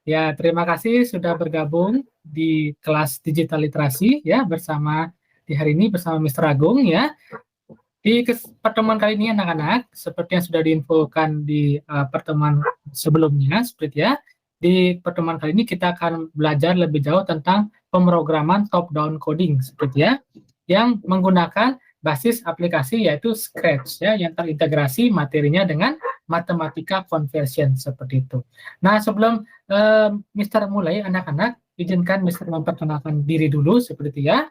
Ya, terima kasih sudah bergabung di kelas digital literasi ya bersama di hari ini bersama Mr. Agung ya. Di pertemuan kali ini anak-anak, seperti yang sudah diinfokan di pertemuan sebelumnya, seperti ya, di pertemuan kali ini kita akan belajar lebih jauh tentang pemrograman top-down coding, seperti ya, yang menggunakan basis aplikasi yaitu Scratch ya, yang terintegrasi materinya dengan matematika conversion seperti itu. Nah, sebelum Mr. mulai, anak-anak, izinkan Mr. memperkenalkan diri dulu, seperti ya.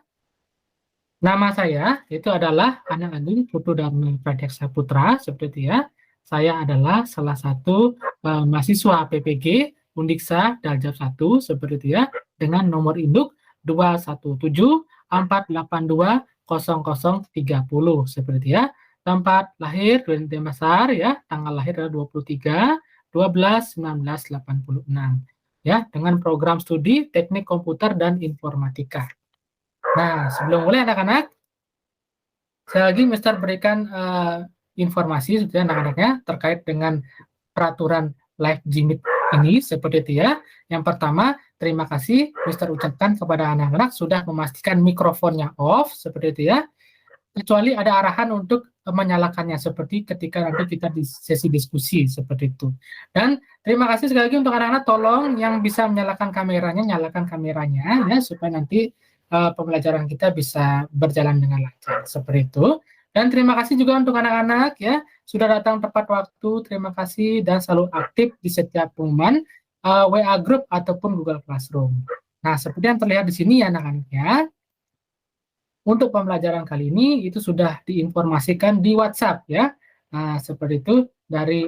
Nama saya itu adalah Anang Agung Putu Dharma Pradeksa Putra, seperti ya. Saya adalah salah satu mahasiswa PPG Undiksa Daljab 1, seperti itu ya, dengan nomor induk 21748820030, seperti ya. Tempat lahir dan Denpasar ya, tanggal lahir adalah 23/12/1986 ya, dengan program studi Teknik Komputer dan Informatika. Nah, sebelum mulai anak-anak, saya lagi Mister berikan informasi sebetulnya anak-anaknya terkait dengan peraturan live Jimit ini seperti itu ya. Yang pertama, terima kasih Mister ucapkan kepada anak-anak sudah memastikan mikrofonnya off seperti itu ya. Kecuali ada arahan untuk menyalakannya seperti ketika nanti kita di sesi diskusi seperti itu. Dan terima kasih sekali lagi untuk anak-anak, tolong yang bisa menyalakan kameranya, nyalakan kameranya ya supaya nanti pembelajaran kita bisa berjalan dengan lancar seperti itu. Dan terima kasih juga untuk anak-anak ya sudah datang tepat waktu. Terima kasih dan selalu aktif di setiap pengumuman WA Group ataupun Google Classroom. Nah, seperti yang terlihat di sini ya anak-anak ya. Untuk pembelajaran kali ini itu sudah diinformasikan di WhatsApp ya. Nah, seperti itu dari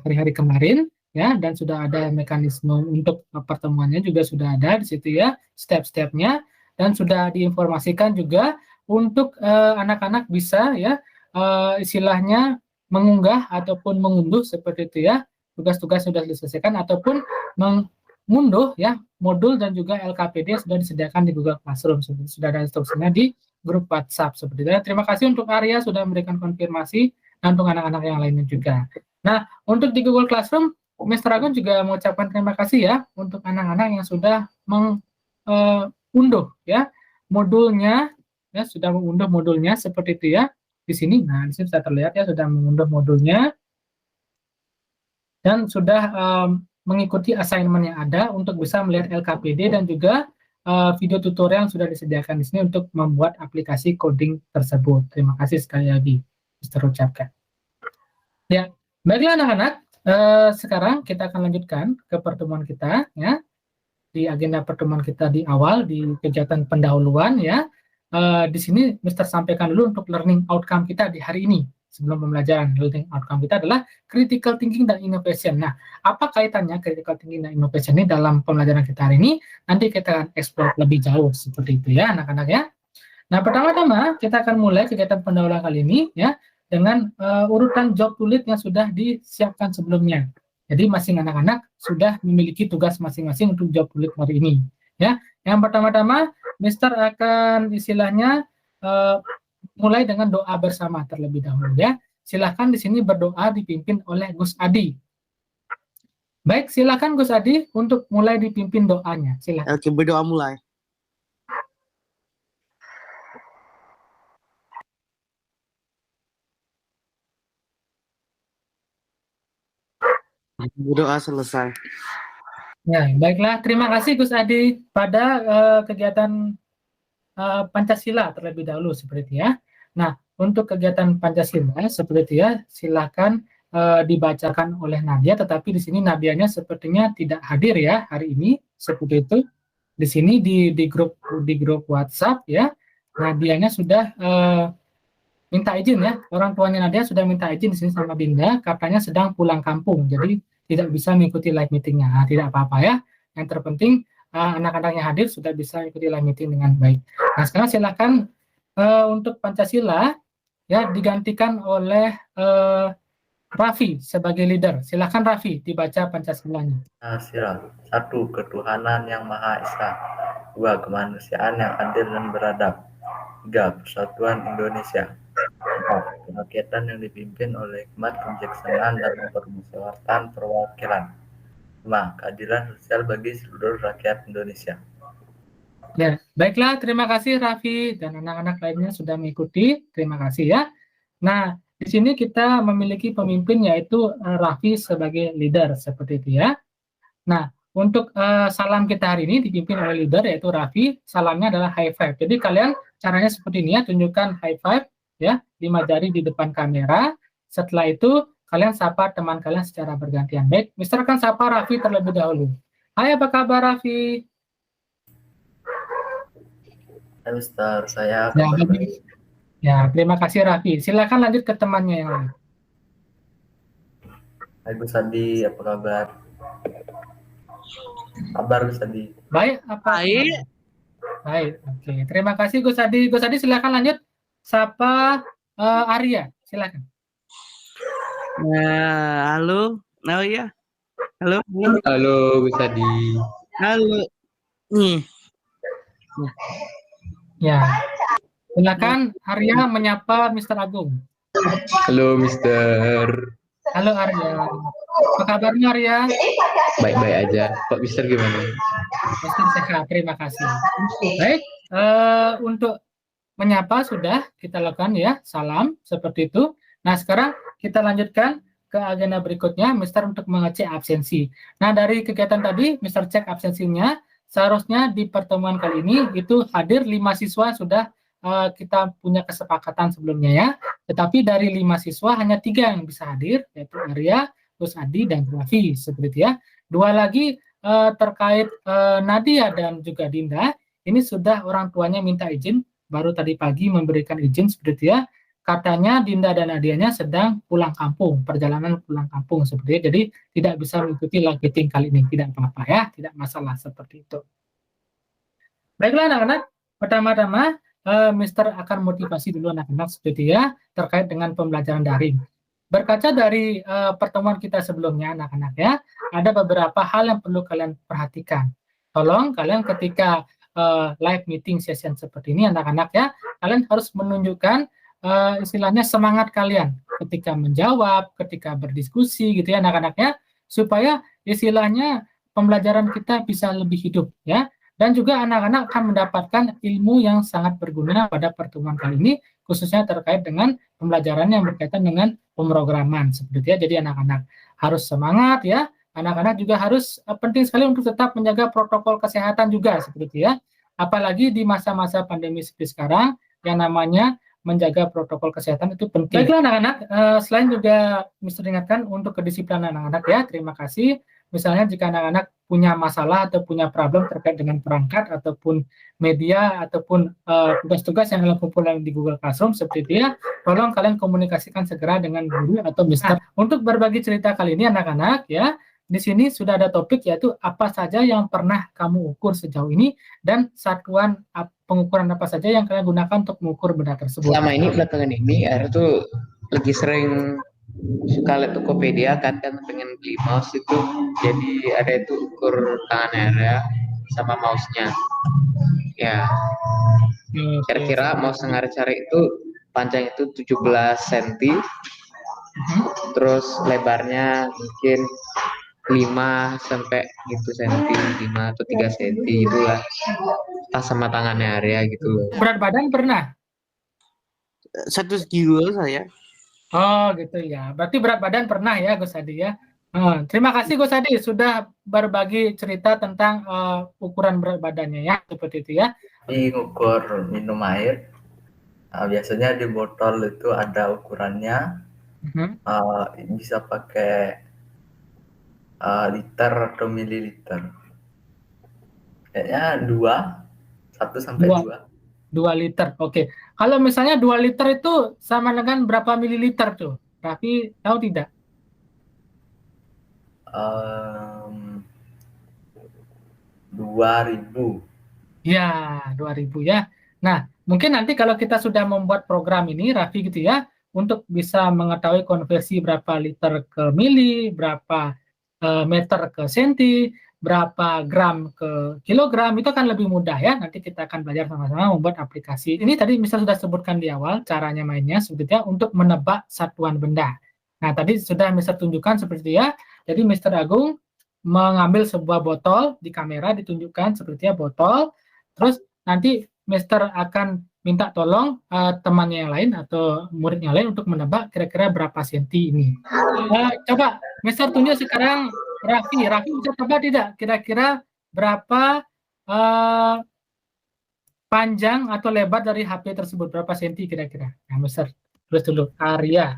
hari-hari kemarin ya, dan sudah ada mekanisme untuk pertemuannya juga sudah ada di situ ya, step-stepnya, dan sudah diinformasikan juga untuk anak-anak bisa ya istilahnya mengunggah ataupun mengunduh seperti itu ya, tugas-tugas sudah diselesaikan ataupun mengunduh ya modul dan juga LKPD sudah disediakan di Google Classroom, sudah ada instruksinya di grup WhatsApp seperti itu. Terima kasih untuk Arya sudah memberikan konfirmasi dan untuk anak-anak yang lainnya juga. Nah, untuk di Google Classroom, Mr. Agun juga mengucapkan terima kasih ya untuk anak-anak yang sudah mengunduh ya modulnya, ya sudah mengunduh modulnya seperti itu ya di sini. Nah, di sini sudah terlihat ya sudah mengunduh modulnya dan sudah mengikuti assignment yang ada untuk bisa melihat LKPD dan juga video tutorial yang sudah disediakan di sini untuk membuat aplikasi coding tersebut. Terima kasih sekali lagi, Mr. ucapkan. Ya, baiklah anak-anak, sekarang kita akan lanjutkan ke pertemuan kita ya. Di agenda pertemuan kita di awal di kegiatan pendahuluan ya. Di sini Mr. sampaikan dulu untuk learning outcome kita di hari ini. Sebelum pembelajaran, learning outcome kita adalah critical thinking dan innovation. Nah, apa kaitannya critical thinking dan innovation ini dalam pembelajaran kita hari ini? Nanti kita akan explore lebih jauh seperti itu ya anak-anak ya. Nah, pertama-tama kita akan mulai kegiatan pendahuluan kali ini ya dengan urutan job to lead yang sudah disiapkan sebelumnya. Jadi masing anak-anak sudah memiliki tugas masing-masing untuk job to lead hari ini ya. Yang pertama-tama Mister akan istilahnya mulai dengan doa bersama terlebih dahulu ya. Silakan di sini berdoa dipimpin oleh Gus Adi. Baik, silakan Gus Adi untuk mulai dipimpin doanya. Silakan. Oke, berdoa mulai. Berdoa selesai. Ya, baiklah. Terima kasih Gus Adi pada kegiatan Pancasila terlebih dahulu seperti itu ya. Nah, untuk kegiatan Pancasila seperti itu ya, silakan dibacakan oleh Nadia, tetapi di sini Nadianya sepertinya tidak hadir ya hari ini seperti itu. Di sini di grup WhatsApp ya, Nadianya sudah minta izin ya, orang tuanya Nadia sudah minta izin di sini sama Dinda, katanya sedang pulang kampung, jadi tidak bisa mengikuti live meetingnya. Nah, tidak apa-apa ya. Yang terpenting anak-anaknya hadir sudah bisa mengikuti live meeting dengan baik. Nah, sekarang silakan untuk Pancasila ya digantikan oleh Raffi sebagai leader. Silakan Raffi dibaca Pancasilanya. Pancasila. 1. Ketuhanan yang Maha Esa. 2. Kemanusiaan yang adil dan beradab. 3. Persatuan Indonesia. 4. Kerakyatan yang dipimpin oleh hikmat kebijaksanaan dan permusyawaratan perwakilan. 5. Keadilan sosial bagi seluruh rakyat Indonesia. Ya, baiklah, terima kasih Raffi dan anak-anak lainnya sudah mengikuti. Terima kasih ya. Nah, di sini kita memiliki pemimpin yaitu Raffi sebagai leader seperti itu ya. Nah, untuk salam kita hari ini dipimpin oleh leader yaitu Raffi. Salamnya adalah high five. Jadi kalian caranya seperti ini ya, tunjukkan high five ya, 5 jari di depan kamera. Setelah itu kalian sapa teman kalian secara bergantian. Baik, Mister akan sapa Raffi terlebih dahulu. Hai, apa kabar Raffi? Hai Mister, saya Ya, kabar baik. ya, terima kasih Raffi. Silakan lanjut ke temannya yang lain. Hai Gus Adi, apa kabar? Kabar Gus Adi. Baik, apa? Baik. Baik, oke. Terima kasih Gus Adi. Gus Adi silakan lanjut. Sapa Arya, silakan. Halo. Oh iya. Halo. Halo Gus Adi. Halo. Nih. Ya, silakan Arya menyapa Mr. Agung. Halo Mister. Halo Arya. Apa kabarnya Arya? Baik-baik aja. Pak Mister gimana? Mister sehat, terima kasih. Baik, untuk menyapa sudah kita lakukan ya, salam seperti itu. Nah, sekarang kita lanjutkan ke agenda berikutnya, Mister untuk mengecek absensi. Nah, dari kegiatan tadi, Mister cek absensinya, seharusnya di pertemuan kali ini itu hadir 5 siswa sudah kita punya kesepakatan sebelumnya ya. Tetapi dari 5 siswa hanya 3 yang bisa hadir, yaitu Arya, Gus Adi, dan Raffi, seperti itu ya. 2 lagi terkait Nadia dan juga Dinda, ini sudah orang tuanya minta izin, baru tadi pagi memberikan izin seperti itu ya. Katanya Dinda dan Nadianya sedang pulang kampung, perjalanan pulang kampung seperti itu. Jadi tidak bisa mengikuti live meeting kali ini, tidak apa-apa ya, tidak masalah seperti itu. Baiklah anak-anak, pertama-tama Mister akan motivasi dulu anak-anak seperti ya terkait dengan pembelajaran daring. Berkaca dari pertemuan kita sebelumnya anak-anak ya, ada beberapa hal yang perlu kalian perhatikan. Tolong kalian ketika live meeting session seperti ini anak-anak ya, kalian harus menunjukkan istilahnya semangat kalian ketika menjawab, ketika berdiskusi gitu ya anak-anaknya, supaya istilahnya pembelajaran kita bisa lebih hidup ya. Dan juga anak-anak akan mendapatkan ilmu yang sangat berguna pada pertemuan kali ini, khususnya terkait dengan pembelajaran yang berkaitan dengan pemrograman seperti itu ya. Jadi anak-anak harus semangat ya. Anak-anak juga harus penting sekali untuk tetap menjaga protokol kesehatan juga seperti itu ya. Apalagi di masa-masa pandemi seperti sekarang yang namanya menjaga protokol kesehatan itu penting. Baiklah anak-anak, selain juga Mister ingatkan untuk kedisiplinan anak-anak ya. Terima kasih. Misalnya jika anak-anak punya masalah atau punya problem terkait dengan perangkat ataupun media ataupun tugas-tugas yang kumpulan di Google Classroom seperti itu ya, tolong kalian komunikasikan segera dengan guru atau Mister. Untuk berbagi cerita kali ini anak-anak ya, di sini sudah ada topik yaitu apa saja yang pernah kamu ukur sejauh ini dan satuan pengukuran apa saja yang kalian gunakan untuk mengukur benda tersebut. Selama ini belakangan ini Air tuh lagi sering suka lihat Tokopedia kan pengen beli mouse itu, jadi ada itu ukur tangan Air sama mouse-nya. Ya. Kira-kira mouse yang Air cari itu panjang itu 17 cm. Terus lebarnya mungkin 5 sampai gitu senti, 5 atau 3 senti itulah. Pas sama tangannya Arya gitu. Berat badan pernah? 1 kilo saya. Oh gitu ya, berarti berat badan pernah ya Gus Adi ya. Terima kasih Gus Adi sudah berbagi cerita tentang ukuran berat badannya ya, seperti itu ya. Di ukur minum air, biasanya di botol itu ada ukurannya, bisa pakai liter atau mililiter. Kayaknya 1 sampai 2. 2 liter, oke. Kalau misalnya 2 liter itu sama dengan berapa mililiter tuh? Raffi tahu tidak? 2000. Ya, 2000 ya. Nah, mungkin nanti kalau kita sudah membuat program ini, Raffi gitu ya, untuk bisa mengetahui konversi berapa liter ke mili, berapa meter ke senti, berapa gram ke kilogram, itu akan lebih mudah ya. Nanti kita akan belajar sama-sama membuat aplikasi. Ini tadi Mister sudah sebutkan di awal caranya mainnya sebetulnya untuk menebak satuan benda. Nah, tadi sudah Mister tunjukkan seperti itu ya. Jadi Mister Agung mengambil sebuah botol di kamera, ditunjukkan sepertinya botol, terus nanti Mister akan minta tolong temannya yang lain atau muridnya yang lain untuk menebak kira-kira berapa senti ini. Coba Mister tunjuk sekarang Raffi bisa tebak tidak kira-kira berapa panjang atau lebar dari HP tersebut, berapa senti kira-kira? Nah, Mister tulis dulu, Arya,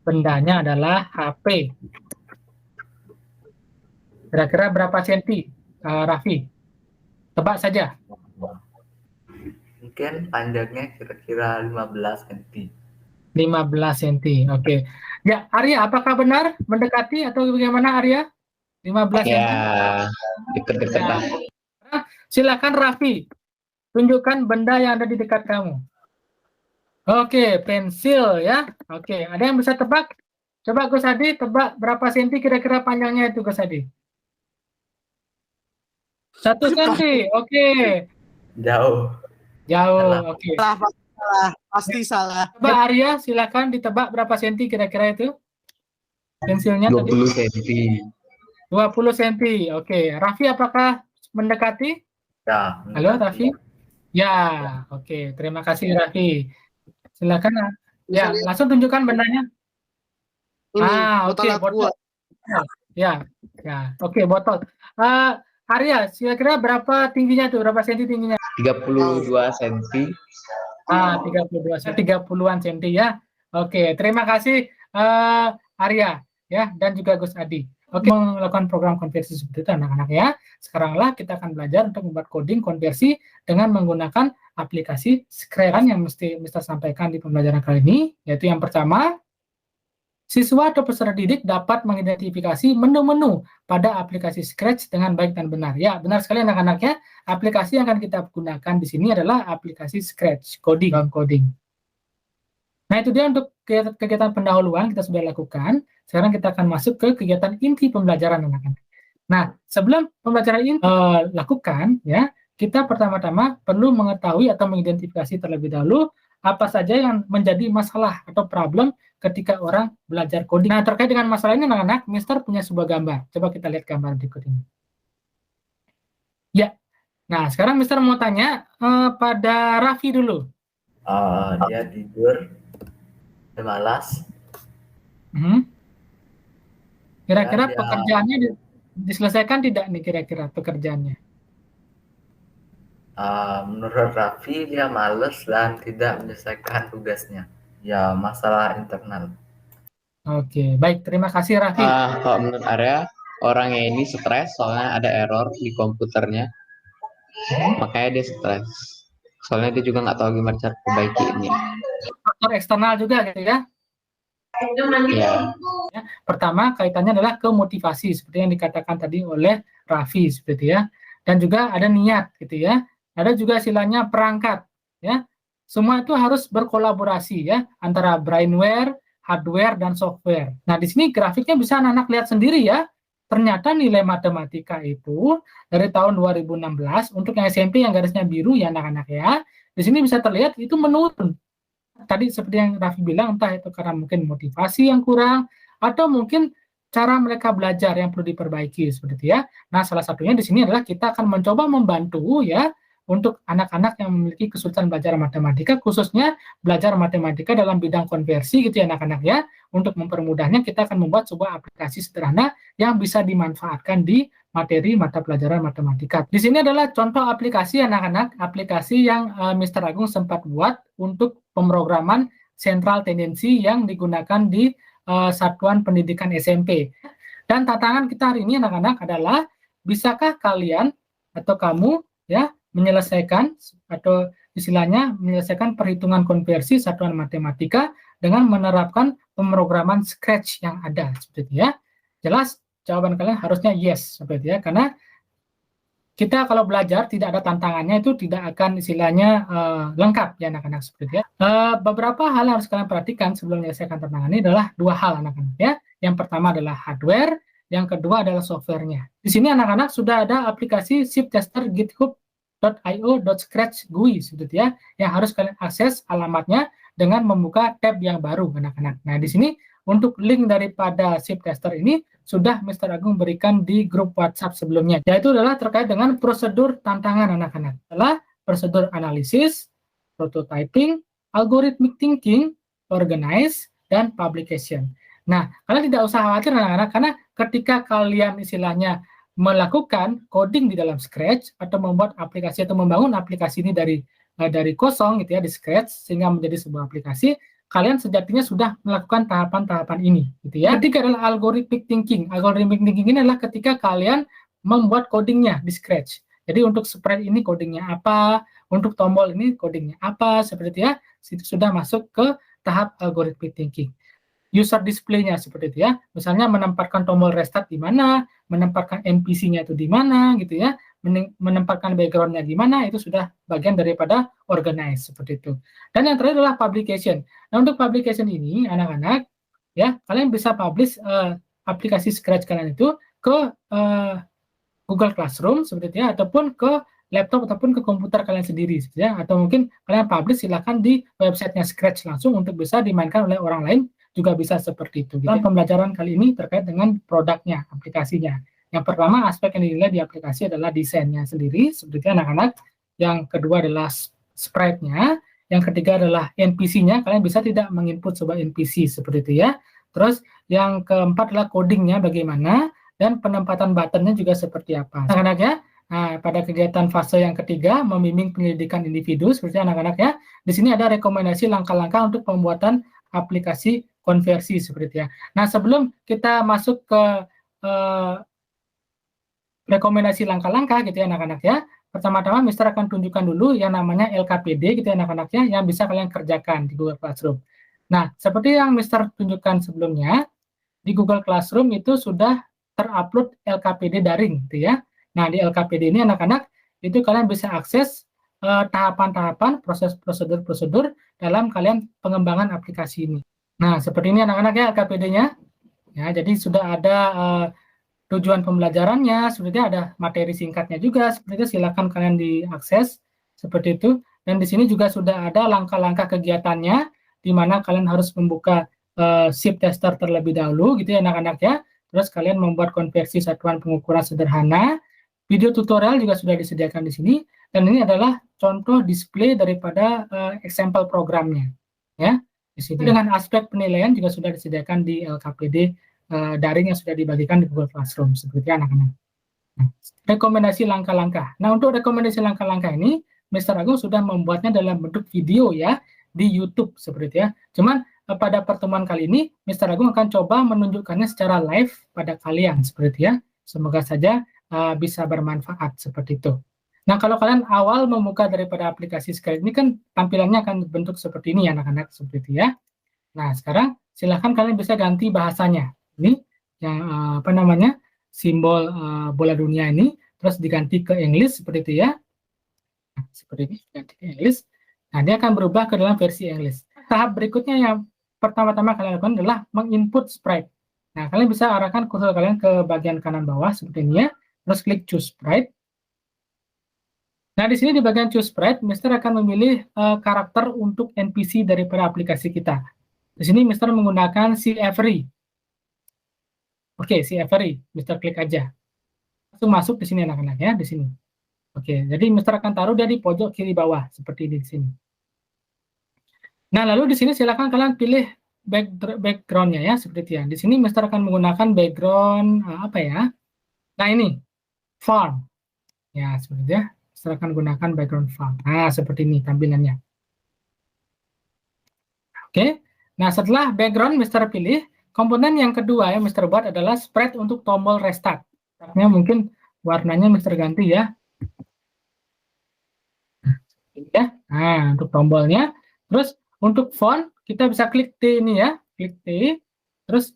bendanya adalah HP. Kira-kira berapa senti, Raffi? Tebak saja. Mungkin panjangnya kira-kira 15 cm. 15 cm, oke. Ya, Arya, apakah benar mendekati atau bagaimana Arya? 15 cm? Ya, dekat-dekat lah. Silakan Raffi, tunjukkan benda yang ada di dekat kamu. Oke, pensil ya. Oke, ada yang bisa tebak? Coba Gus Hadi tebak berapa senti kira-kira panjangnya itu Gus Hadi? 1 senti, oke. Jauh. Oke. Pasti salah. Coba Arya, silakan ditebak berapa senti kira-kira itu? Pensilnya 20 tadi? cm. 20 senti, oke. Raffi, apakah mendekati? Ya. Halo, Raffi? Ya, oke. Terima kasih, Raffi. Silakan. Ya, langsung tunjukkan bendanya. Oke, botol. Ya, oke, botol. Arya, kira-kira berapa tingginya tuh? Berapa senti tingginya? 32 cm. 30-an senti ya. Oke, terima kasih Arya ya dan juga Gus Adi. Oke, melakukan program konversi seperti itu anak-anak ya. Sekaranglah kita akan belajar untuk membuat coding konversi dengan menggunakan aplikasi Scratch yang mesti Mister sampaikan di pembelajaran kali ini, yaitu yang pertama, siswa atau peserta didik dapat mengidentifikasi menu-menu pada aplikasi Scratch dengan baik dan benar. Ya, benar sekali anak-anak ya. Aplikasi yang akan kita gunakan di sini adalah aplikasi Scratch, coding. Nah, itu dia untuk kegiatan pendahuluan kita sudah lakukan. Sekarang kita akan masuk ke kegiatan inti pembelajaran anak-anak. Nah, sebelum pembelajaran ini lakukan, ya, kita pertama-tama perlu mengetahui atau mengidentifikasi terlebih dahulu apa saja yang menjadi masalah atau problem ketika orang belajar coding. Nah, terkait dengan masalah ini anak-anak, Mister punya sebuah gambar. Coba kita lihat gambar berikut ini. Ya, nah sekarang Mister mau tanya pada Raffi dulu. Dia tidur, dia malas. Kira-kira pekerjaannya diselesaikan tidak nih kira-kira pekerjaannya? Menurut Raffi dia malas dan tidak menyelesaikan tugasnya. Ya, masalah internal. Oke, baik. Terima kasih Raffi. Kalau menurut Arya, orangnya ini stres soalnya ada error di komputernya. Makanya dia stres. Soalnya dia juga nggak tahu gimana cara perbaiki ini. Faktor eksternal juga gitu ya? Ya. Pertama, kaitannya adalah ke motivasi, seperti yang dikatakan tadi oleh Raffi, seperti ya. Dan juga ada niat, gitu ya. Ada juga istilahnya perangkat, ya. Semua itu harus berkolaborasi ya antara brainware, hardware, dan software. Nah, di sini grafiknya bisa anak-anak lihat sendiri ya. Ternyata nilai matematika itu dari tahun 2016 untuk yang SMP yang garisnya biru ya anak-anak ya. Di sini bisa terlihat itu menurun. Tadi seperti yang Raffi bilang, entah itu karena mungkin motivasi yang kurang atau mungkin cara mereka belajar yang perlu diperbaiki seperti ya. Nah, salah satunya di sini adalah kita akan mencoba membantu ya untuk anak-anak yang memiliki kesulitan belajar matematika, khususnya belajar matematika dalam bidang konversi gitu ya anak-anak ya. Untuk mempermudahnya kita akan membuat sebuah aplikasi sederhana yang bisa dimanfaatkan di materi mata pelajaran matematika. Di sini adalah contoh aplikasi anak-anak, aplikasi yang Mr. Agung sempat buat untuk pemrograman sentral tendensi yang digunakan di satuan pendidikan SMP. Dan tantangan kita hari ini anak-anak adalah bisakah kalian atau kamu ya menyelesaikan atau istilahnya menyelesaikan perhitungan konversi satuan matematika dengan menerapkan pemrograman Scratch yang ada seperti ya. Jelas jawaban kalian harusnya yes seperti ya, karena kita kalau belajar tidak ada tantangannya itu tidak akan istilahnya lengkap ya anak-anak seperti ya. Beberapa hal yang harus kalian perhatikan sebelum menyelesaikan tantangan ini adalah dua hal anak-anak ya. Yang pertama adalah hardware, yang kedua adalah softwarenya. Di sini anak-anak sudah ada aplikasi Zip Tester github.io/scratch GUI seperti ya, yang harus kalian akses alamatnya dengan membuka tab yang baru anak-anak. Nah, di sini untuk link daripada SIP tester ini sudah Mr. Agung berikan di grup WhatsApp sebelumnya, yaitu adalah terkait dengan prosedur tantangan anak-anak. Adalah prosedur analisis, prototyping, algorithmic thinking, organize, dan publication. Nah, kalian tidak usah khawatir anak-anak, karena ketika kalian istilahnya melakukan coding di dalam Scratch atau membuat aplikasi atau membangun aplikasi ini dari kosong gitu ya, di Scratch sehingga menjadi sebuah aplikasi, kalian sejatinya sudah melakukan tahapan-tahapan ini gitu ya. Ketiga adalah algorithmic thinking. Algorithmic thinking ini adalah ketika kalian membuat codingnya di Scratch. Jadi untuk sprite ini codingnya apa, untuk tombol ini codingnya apa, seperti itu ya. Itu sudah masuk ke tahap algorithmic thinking. User display-nya seperti itu ya. Misalnya menempatkan tombol restart di mana, menempatkan NPC-nya itu di mana gitu ya, menempatkan background-nya di mana, itu sudah bagian daripada organize seperti itu. Dan yang terakhir adalah publication. Nah, untuk publication ini anak-anak ya, kalian bisa publish aplikasi Scratch kalian itu ke Google Classroom seperti itu ya, ataupun ke laptop ataupun ke komputer kalian sendiri ya, atau mungkin kalian publish silakan di websitenya Scratch langsung untuk bisa dimainkan oleh orang lain, juga bisa seperti itu. Dan pembelajaran kali ini terkait dengan produknya, aplikasinya. Yang pertama, aspek yang dinilai di aplikasi adalah desainnya sendiri, seperti anak-anak. Yang kedua adalah sprite-nya. Yang ketiga adalah NPC-nya. Kalian bisa tidak menginput sebuah NPC seperti itu ya. Terus yang keempat adalah coding-nya bagaimana, dan penempatan button-nya juga seperti apa. Anak-anak ya, nah, pada kegiatan fase yang ketiga, membimbing penyelidikan individu, seperti anak-anak ya. Di sini ada rekomendasi langkah-langkah untuk pembuatan aplikasi konversi seperti itu ya. Nah, sebelum kita masuk ke rekomendasi langkah-langkah gitu ya anak-anak ya, pertama-tama Mister akan tunjukkan dulu yang namanya LKPD gitu ya anak-anak ya, yang bisa kalian kerjakan di Google Classroom. Nah, seperti yang Mister tunjukkan sebelumnya, di Google Classroom itu sudah terupload LKPD daring gitu ya. Nah, di LKPD ini anak-anak itu kalian bisa akses tahapan-tahapan, proses prosedur-prosedur dalam kalian pengembangan aplikasi ini. Nah, seperti ini anak-anak ya LKPD-nya. Ya, jadi sudah ada tujuan pembelajarannya, seperti ada materi singkatnya juga, seperti itu silakan kalian diakses seperti itu. Dan di sini juga sudah ada langkah-langkah kegiatannya, di mana kalian harus membuka SIP tester terlebih dahulu, gitu ya anak-anak ya. Terus kalian membuat konversi satuan pengukuran sederhana. Video tutorial juga sudah disediakan di sini. Dan ini adalah contoh display daripada example programnya, ya. Di sini dengan aspek penilaian juga sudah disediakan di LKPD daring yang sudah dibagikan di Google Classroom seperti anak-anak. Nah, rekomendasi langkah-langkah. Nah, untuk rekomendasi langkah-langkah ini, Mr. Agung sudah membuatnya dalam bentuk video ya di YouTube seperti ya. Cuman pada pertemuan kali ini, Mr. Agung akan coba menunjukkannya secara live pada kalian seperti ya. Semoga saja bisa bermanfaat seperti itu. Nah, kalau kalian awal membuka daripada aplikasi Scratch ini kan tampilannya akan bentuk seperti ini ya anak-anak seperti itu ya. Nah, sekarang silahkan kalian bisa ganti bahasanya. Ini yang apa namanya simbol bola dunia ini, terus diganti ke English seperti itu ya. Nah, seperti ini ganti ke English. Nah, dia akan berubah ke dalam versi English. Tahap berikutnya yang pertama-tama kalian lakukan adalah menginput sprite. Nah, kalian bisa arahkan kursor kalian ke bagian kanan bawah seperti ini ya. Terus klik choose sprite. Nah, di sini di bagian choose sprite, Mister akan memilih karakter untuk NPC daripada aplikasi kita. Di sini Mister menggunakan si Avery. Oke, si Avery, Mister klik aja. Langsung masuk di sini anak-anak ya, di sini. Oke, jadi Mister akan taruh dia di pojok kiri bawah seperti di sini. Nah, lalu di sini silakan kalian pilih background-nya ya, seperti itu ya. Di sini Mister akan menggunakan background apa ya? Nah, ini font. Ya, seperti itu ya. Mister akan gunakan background font. Nah, seperti ini tampilannya. Oke. Nah, setelah background Mister pilih, komponen yang kedua yang Mister buat adalah sprite untuk tombol restart. Artinya mungkin warnanya Mister ganti ya. Ini ya. Nah, untuk tombolnya. Terus untuk font kita bisa klik T ini ya, klik T. Terus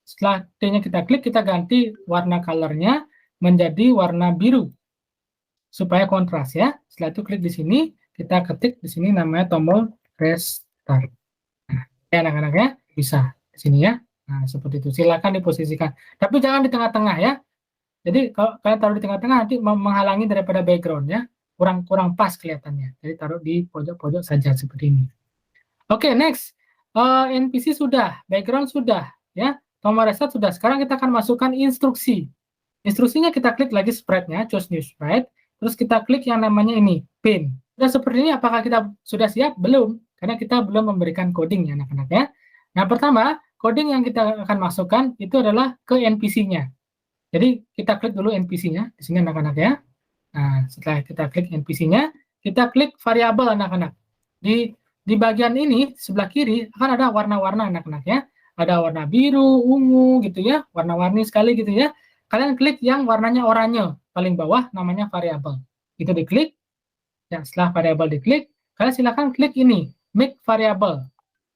setelah T-nya kita klik, kita ganti warna color-nya menjadi warna biru supaya kontras ya. Setelah itu klik di sini, kita ketik di sini namanya tombol restart. Nah, ya anak-anak ya, bisa di sini ya. Nah, seperti itu. Silakan diposisikan. Tapi jangan di tengah-tengah ya. Jadi kalau kalian taruh di tengah-tengah nanti menghalangi daripada background ya. Kurang pas kelihatannya. Jadi taruh di pojok-pojok saja seperti ini. Oke, next. NPC sudah, background sudah, ya. Tombol restart sudah. Sekarang kita akan masukkan instruksi. Instruksinya kita klik lagi sprite-nya, choose new sprite, terus kita klik yang namanya ini, pin. Sudah seperti ini, apakah kita sudah siap? Belum, karena kita belum memberikan coding ya anak-anak ya. Nah, pertama, coding yang kita akan masukkan itu adalah ke NPC-nya. Jadi, kita klik dulu NPC-nya, di sini anak-anak ya. Nah, setelah kita klik NPC-nya, kita klik variabel anak-anak. Di bagian ini, sebelah kiri, akan ada warna-warna anak-anak ya. Ada warna biru, ungu gitu ya, warna-warni sekali gitu ya. Kalian klik yang warnanya oranye, paling bawah namanya variabel. Itu diklik. Ya, setelah variabel diklik, kalian silakan klik ini, make variable.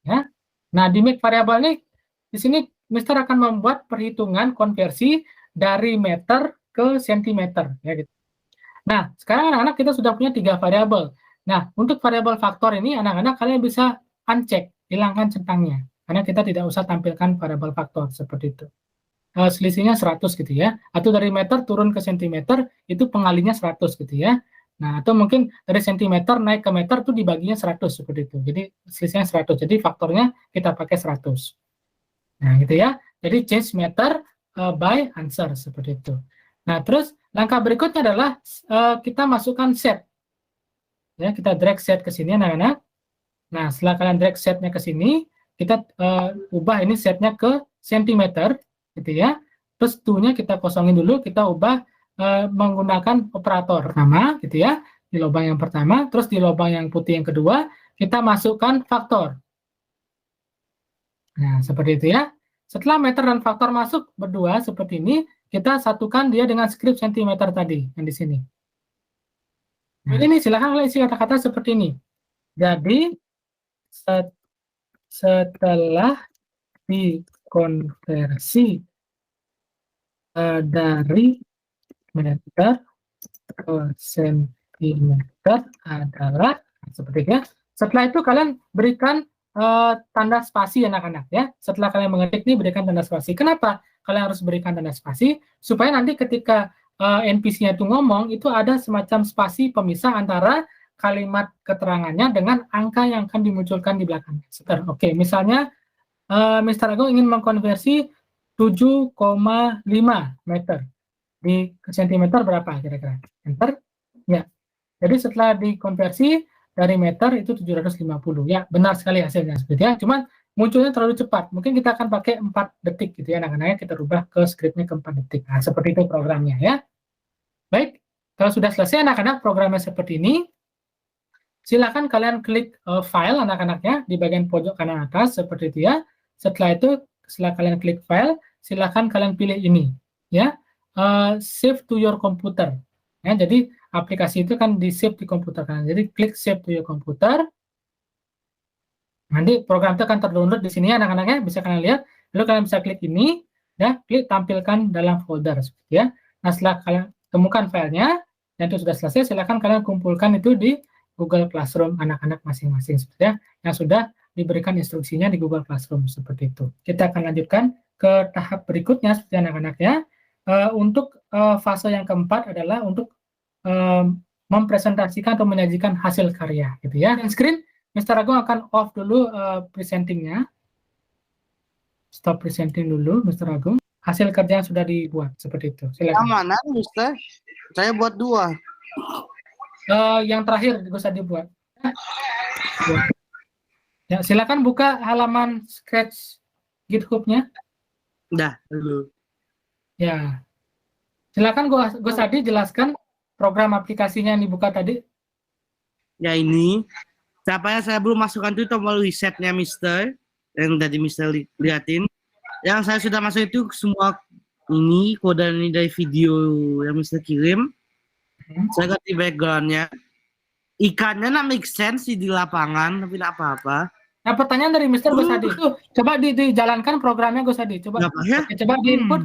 Ya. Nah, di make variable ini, di sini Mister akan membuat perhitungan konversi dari meter ke sentimeter. Ya, gitu. Nah, sekarang anak-anak kita sudah punya 3 variabel. Nah, untuk variabel faktor ini, anak-anak kalian bisa uncheck, hilangkan centangnya. Karena kita tidak usah tampilkan variabel faktor, seperti itu. Selisihnya 100 gitu ya. Atau dari meter turun ke sentimeter, itu pengalinya 100 gitu ya. Nah, atau mungkin dari sentimeter naik ke meter, itu dibaginya 100, seperti itu. Jadi, selisihnya 100. Jadi, faktornya kita pakai 100. Nah, gitu ya. Jadi, change meter by answer, seperti itu. Nah, terus langkah berikutnya adalah kita masukkan set. Ya, kita drag set ke sini anak-anak. Nah, setelah kalian drag setnya ke sini, kita ubah ini setnya ke sentimeter, gitu ya. Terus to-nya kita kosongin dulu, kita ubah menggunakan operator pertama, gitu ya, di lubang yang pertama. Terus di lubang yang putih yang kedua, kita masukkan faktor. Nah, seperti itu ya. Setelah meter dan faktor masuk berdua seperti ini, kita satukan dia dengan script sentimeter tadi, yang di sini. Nah, ini silakan kalian isi kata-kata seperti ini. Jadi, setelah dikonversi dari meter ke sentimeter adalah seperti itu ya. Setelah itu kalian berikan tanda spasi anak-anak ya. Setelah kalian mengetik ini berikan tanda spasi. Kenapa kalian harus berikan tanda spasi? Supaya nanti ketika NPC-nya itu ngomong, itu ada semacam spasi pemisah antara kalimat keterangannya dengan angka yang akan dimunculkan di belakangnya. Oke, misalnya Mr. Agung ingin mengkonversi 7,5 meter. Di sentimeter berapa kira-kira? Enter. Ya. Jadi setelah dikonversi dari meter itu 750. Ya, benar sekali hasilnya seperti ya. Cuman munculnya terlalu cepat. Mungkin kita akan pakai 4 detik gitu ya. Anak-anaknya kita rubah ke scriptnya ke 4 detik. Nah, seperti itu programnya ya. Baik. Kalau sudah selesai anak-anak programnya seperti ini, silakan kalian klik file anak-anaknya di bagian pojok kanan atas seperti itu ya. Setelah itu, setelah kalian klik file, silakan kalian pilih ini ya. Save to your computer. Ya, jadi aplikasi itu kan di save di komputer kan. Jadi klik save to your computer. Nanti program itu akan terdownload di sini anak-anaknya, bisa kalian lihat. Lalu kalian bisa klik ini, ya, klik tampilkan dalam folder seperti ya. Nah, setelah kalian temukan filenya, dan itu sudah selesai, silakan kalian kumpulkan itu di Google Classroom anak-anak masing-masing seperti ya, yang sudah diberikan instruksinya di Google Classroom seperti itu. Kita akan lanjutkan ke tahap berikutnya seperti anak-anak ya. Untuk fase yang keempat adalah untuk mempresentasikan atau menyajikan hasil karya gitu ya. Dan screen, Mr. Agung akan off dulu presentingnya. Stop presenting dulu, Mr. Agung. Hasil kerja yang sudah dibuat seperti itu. Silakan. Yang mana, Mister? Saya buat 2. Yang terakhir bisa dibuat. Ya, silakan buka halaman Sketch GitHub-nya. Udah, dulu. Ya. Silakan Gus Adi jelaskan program aplikasinya yang dibuka tadi. Ya ini. Siapa yang saya belum masukkan itu tombol resetnya Mister. Yang tadi Mister liatin. Yang saya sudah masuk itu semua ini, kode ini dari video yang Mister kirim. Saya ganti background-nya. Ikannya nak make sense sih di lapangan, tapi tidak apa-apa. Nah, pertanyaan dari Mr. Gus Adi. Coba dijalankan programnya Gus Adi. Coba. Berapa ya? Coba di-input,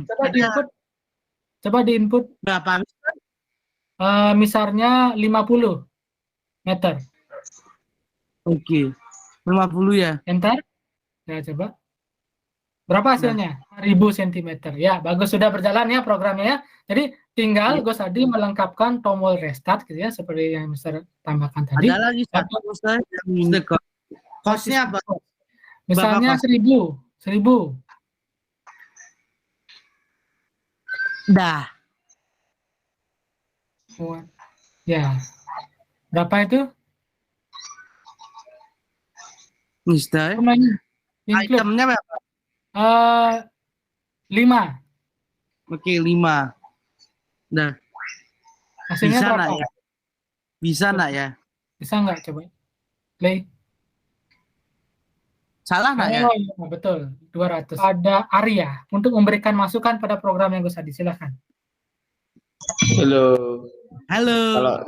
Coba di-input. Berapa? Misalnya 50 meter. Oke. 50 ya. Enter. Ya, coba. Berapa hasilnya? 1000 cm. Ya, bagus, sudah berjalan ya programnya ya. Jadi tinggal Gus Adi melengkapkan tombol restart gitu ya, seperti yang Mister tambahkan tadi. Ada lagi satu Mister yang cost-nya apa? Misalnya Berapa? 1000. Dah. Ya. Berapa itu? Mister. Semuanya include. Itemnya berapa? 5. Oke, 5. Dah. Hasilnya Bisa berapa? nak ya? Bisa nak ya? Bisa nggak coba? Play. Salah nak ya? Oh iya, betul. 200. Ada Arya untuk memberikan masukan pada program yang Gus Adi. Silakan. Halo. Halo.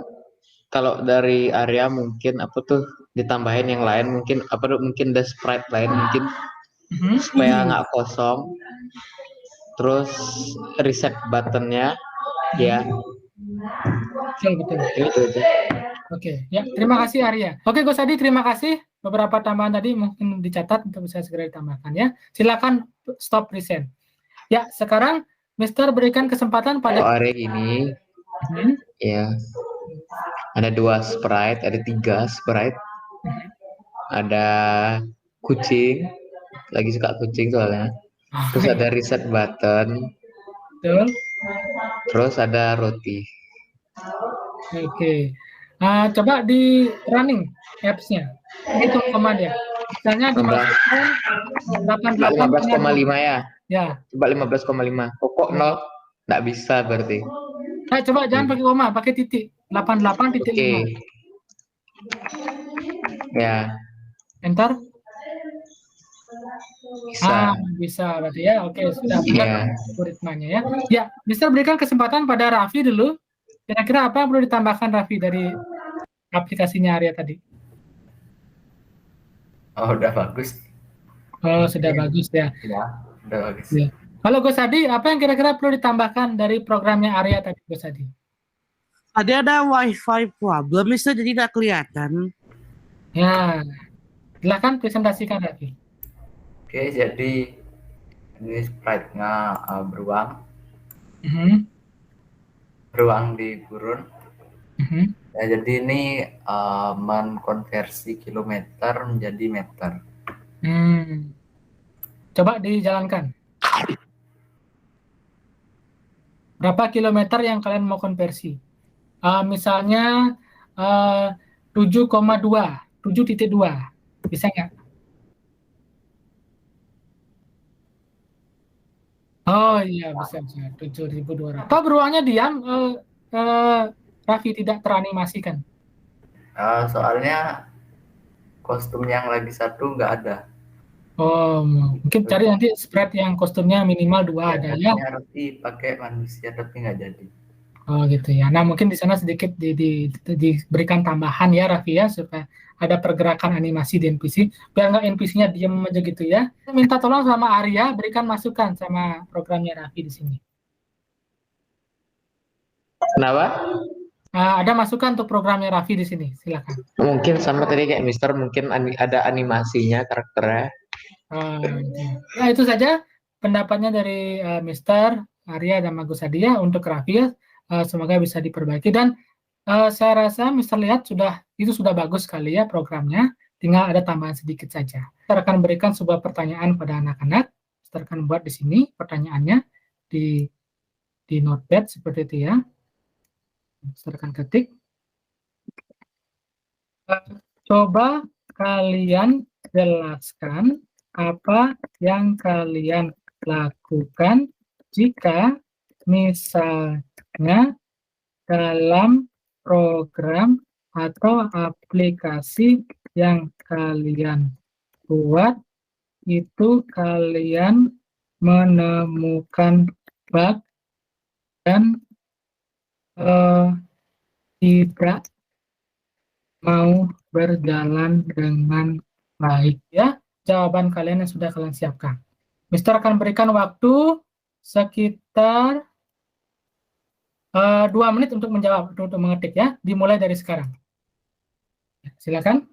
Kalau dari area mungkin apa tuh ditambahin yang lain mungkin apa tuh mungkin ada sprite lain mungkin supaya nggak kosong. Terus reset buttonnya ya. Betul. Itu aja. Oke, ya terima kasih Arya. Oke Gus Adi, terima kasih. Beberapa tambahan tadi mungkin dicatat untuk bisa segera ditambahkan ya. Silakan stop present. Ya, sekarang Mister berikan kesempatan pada Area ini ya ada 2 sprite, ada 3 sprite, ada kucing, lagi suka kucing soalnya. Terus ada reset button, Betul. terus ada roti. Oke. Coba di running apps-nya. Hitung komanya. Misalnya dimasukkan 15,5 ya. Ya. Coba 15,5. Kok 0? Nggak bisa berarti. Coba jangan pakai koma, pakai titik. 88.5. Oke. Ya. Enter. Bisa. Bisa berarti ya. Oke, sudah benar Ya. algoritmanya ya. Ya, bisa berikan kesempatan pada Raffi dulu. Kira-kira apa yang perlu ditambahkan Raffi dari aplikasinya Arya tadi? Oh, udah bagus. Oh, sudah bagus ya. Ya, udah bagus. Ya. Kalau Gus Adi, apa yang kira-kira perlu ditambahkan dari programnya Arya tadi, Gus Adi? Tadi ada wifi problem, Mister, jadi nggak kelihatan. Ya, silakan presentasikan Raffi. Oke, jadi ini sprite-nya beruang. Beruang di gurun. Ya, jadi ini menkonversi kilometer menjadi meter. Coba dijalankan. Berapa kilometer yang kalian mau konversi? Misalnya 7,2, 7.2. Bisa nggak? Oh iya, bisa. 7.200. Apa beruangnya diam? Raffi tidak teranimasikan. Soalnya kostum yang lagi satu nggak ada. Oh, mungkin cari nanti sprite yang kostumnya minimal 2 ada ya. Harus dipakai manusia tapi nggak jadi. Oh gitu ya. Nah mungkin di sana sedikit diberikan tambahan ya Raffi ya supaya ada pergerakan animasi di NPC biar nggak NPC-nya diam aja gitu ya. Minta tolong sama Arya berikan masukan sama programnya Raffi di sini. Kenapa? Ada masukan untuk programnya Raffi di sini. Silakan. Mungkin sama tadi kayak Mister mungkin ada animasinya karakternya. Ya itu saja pendapatnya dari Mister Arya dan Gus Adi ya untuk Raffi ya. Semoga bisa diperbaiki dan saya rasa Mister lihat itu sudah bagus sekali ya programnya, tinggal ada tambahan sedikit saja. Kita akan berikan sebuah pertanyaan pada anak-anak. Mister akan buat di sini pertanyaannya di notepad seperti itu ya. Mister akan ketik. Coba kalian jelaskan apa yang kalian lakukan jika misalnya dalam program atau aplikasi yang kalian buat itu kalian menemukan bug dan tidak mau berjalan dengan baik ya. Jawaban kalian yang sudah kalian siapkan. Mister akan berikan waktu sekitar 2 menit untuk menjawab, untuk mengetik ya. Dimulai dari sekarang. Silakan.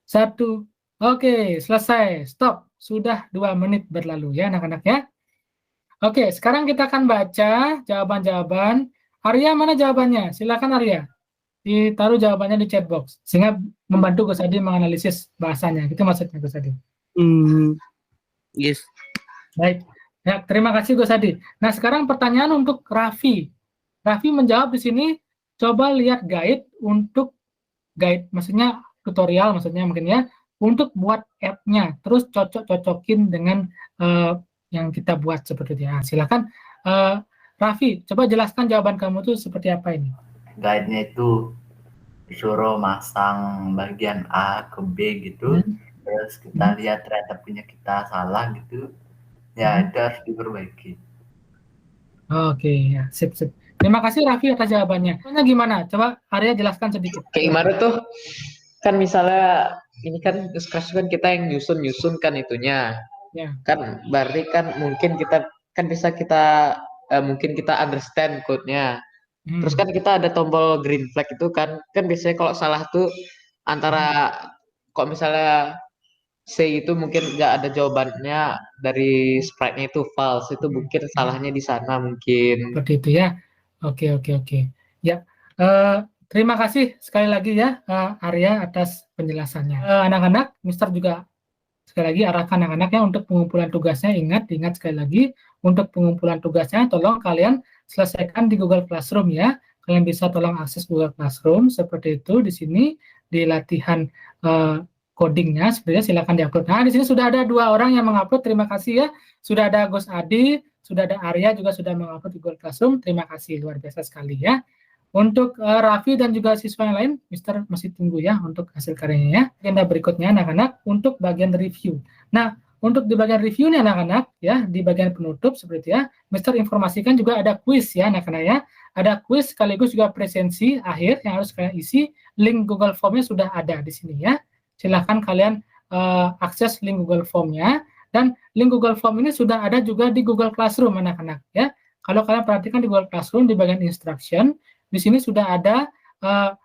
1. Oke, selesai. Stop. Sudah 2 menit berlalu ya anak-anak ya. Oke, sekarang kita akan baca jawaban-jawaban. Arya, mana jawabannya? Silakan Arya. ditaruh jawabannya di chat box sehingga membantu Gus Adi menganalisis bahasanya. Itu maksudnya Gus Adi. Yes. Baik. Ya, terima kasih Gus Adi. Nah, sekarang pertanyaan untuk Raffi. Raffi menjawab di sini, coba lihat guide untuk guide, maksudnya tutorial maksudnya mungkin ya, untuk buat app-nya. Terus cocok-cocokin dengan yang kita buat seperti itu ya. Silakan Raffi, coba jelaskan jawaban kamu tuh seperti apa ini? Guide-nya itu disuruh masang bagian A ke B gitu. Terus kita lihat ternyata punya kita salah gitu. Ya, itu harus diperbaiki. Oke, ya, sip. Terima kasih Raffi atas jawabannya. Gimana? Coba Arya jelaskan sedikit. Kayak gimana tuh? Kan misalnya ini kan diskus kan kita yang nyusun kan itunya. Ya. Kan berarti kan mungkin kita kan bisa kita mungkin kita understand code-nya. Terus kan kita ada tombol green flag itu kan biasanya kalau salah tuh antara kok misalnya C itu mungkin nggak ada jawabannya dari sprite-nya itu false, itu mungkin salahnya di sana mungkin. Seperti itu ya. Oke. Ya, terima kasih sekali lagi ya Arya atas penjelasannya. Anak-anak, Mister juga sekali lagi arahkan anak-anaknya untuk pengumpulan tugasnya. Ingat sekali lagi untuk pengumpulan tugasnya tolong kalian selesaikan di Google Classroom ya. Kalian bisa tolong akses Google Classroom seperti itu di sini di latihan codingnya sebenarnya silakan diupload. Nah, di sini sudah ada 2 orang yang mengupload. Terima kasih ya. Sudah ada Gus Adi, sudah ada Arya juga sudah mengupload di Google Classroom. Terima kasih luar biasa sekali ya. Untuk Raffi dan juga siswa yang lain, Mister masih tunggu ya untuk hasil karyanya ya. Agenda berikutnya anak-anak untuk bagian review. Nah, untuk di bagian review nih anak-anak ya, di bagian penutup seperti ya, Mister informasikan juga ada kuis ya anak-anak ya. Ada kuis sekaligus juga presensi akhir yang harus kalian isi. Link Google Form-nya sudah ada di sini ya. Silahkan kalian akses link Google Form-nya, dan link Google Form ini sudah ada juga di Google Classroom anak-anak ya. Kalau kalian perhatikan di Google Classroom di bagian instruction, di sini sudah ada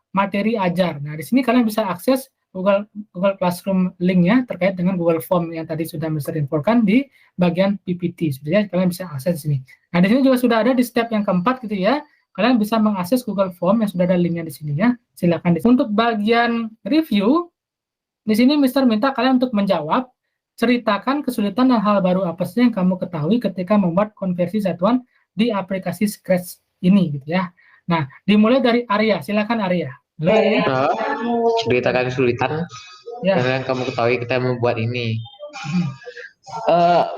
materi ajar. Nah, di sini kalian bisa akses Google Classroom link-nya terkait dengan Google Form yang tadi sudah Mister infokan di bagian PPT. Sebenarnya kalian bisa akses di sini. Nah, di sini juga sudah ada di step yang keempat gitu ya. Kalian bisa mengakses Google Form yang sudah ada link-nya di sini ya. Silakan. Untuk bagian review, di sini Mister minta kalian untuk menjawab, ceritakan kesulitan dan hal baru apa saja yang kamu ketahui ketika membuat konversi satuan di aplikasi Scratch ini gitu ya. Nah, dimulai dari Arya. Silakan Arya. Halo Arya. Ceritakan kesulitan yang kamu ketahui kita membuat ini.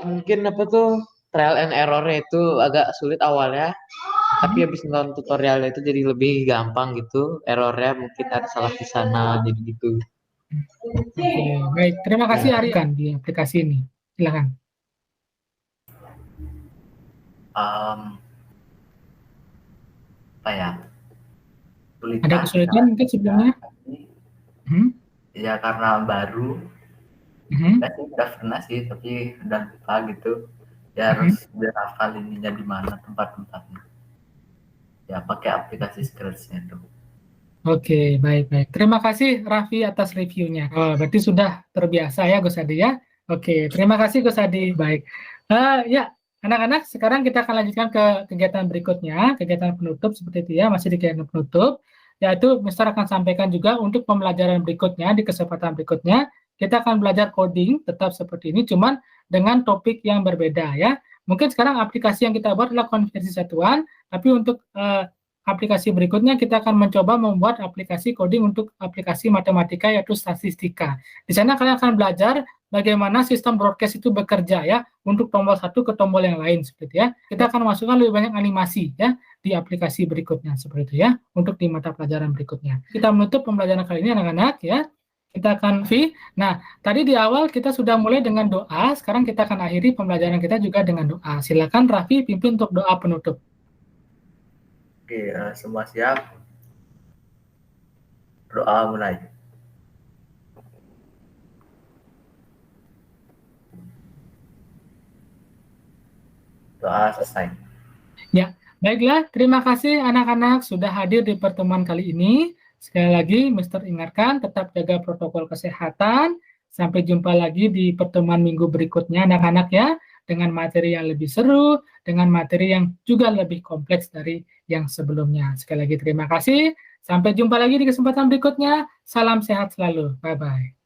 Mungkin apa tuh trial and error-nya itu agak sulit awalnya, tapi habis nonton tutorialnya itu jadi lebih gampang gitu. Errornya mungkin ada salah di sana, jadi gitu. Oke, baik. Terima kasih Arya kan di aplikasi ini. Silakan. Apa ya? Ada kesulitan mungkin sebelumnya? Ya karena baru. Udah pernah sih, tapi udah lupa gitu. Ya harus berhafal ininya di mana tempat-tempatnya. Ya pakai aplikasi Scratch-nya tuh. Oke, baik. Terima kasih Raffi atas reviewnya. Berarti sudah terbiasa ya Gus Adi ya. Oke, terima kasih Gus Adi. Baik. Ya, anak-anak, sekarang kita akan lanjutkan ke kegiatan berikutnya, kegiatan penutup seperti itu ya, masih di kegiatan penutup. Yaitu Mister akan sampaikan juga untuk pembelajaran berikutnya, di kesempatan berikutnya, kita akan belajar coding, tetap seperti ini, cuman dengan topik yang berbeda ya. Mungkin sekarang aplikasi yang kita buat adalah konversi satuan, tapi untuk aplikasi berikutnya kita akan mencoba membuat aplikasi coding untuk aplikasi matematika yaitu statistika. Di sana kalian akan belajar bagaimana sistem broadcast itu bekerja ya, untuk tombol satu ke tombol yang lain seperti ya. Kita akan masukkan lebih banyak animasi ya di aplikasi berikutnya seperti itu ya, untuk di mata pelajaran berikutnya. Kita menutup pembelajaran kali ini anak-anak ya. Kita akan Nah, tadi di awal kita sudah mulai dengan doa, sekarang kita akan akhiri pembelajaran kita juga dengan doa. Silakan Raffi pimpin untuk doa penutup. Oke, semua siap. Doa mulai. Doa selesai. Ya, baiklah. Terima kasih anak-anak sudah hadir di pertemuan kali ini. Sekali lagi, Mister ingatkan tetap jaga protokol kesehatan. Sampai jumpa lagi di pertemuan minggu berikutnya, anak-anak ya. Dengan materi yang lebih seru, dengan materi yang juga lebih kompleks dari yang sebelumnya. Sekali lagi terima kasih. Sampai jumpa lagi di kesempatan berikutnya. Salam sehat selalu. Bye-bye.